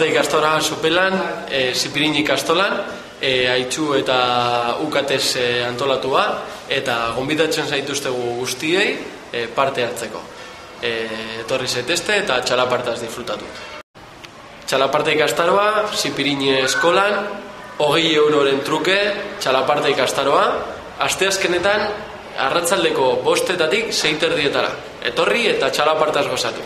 Txalaparte ikastora Sopelan, Zipirin ikastolan, Aitzu eta UKATez antolatua, eta gonbidatzen zaituztegu guztiei parte hartzeko. Etorri zaitezte eta txalapartaz disfrutatu. Txalaparte ikastaroa, Zipirin eskolan, 20 euroren truke, txalaparte ikastaroa, asteazkenetan arratsaldeko 5:00 6:30. Etorri eta txalapartaz gozatu.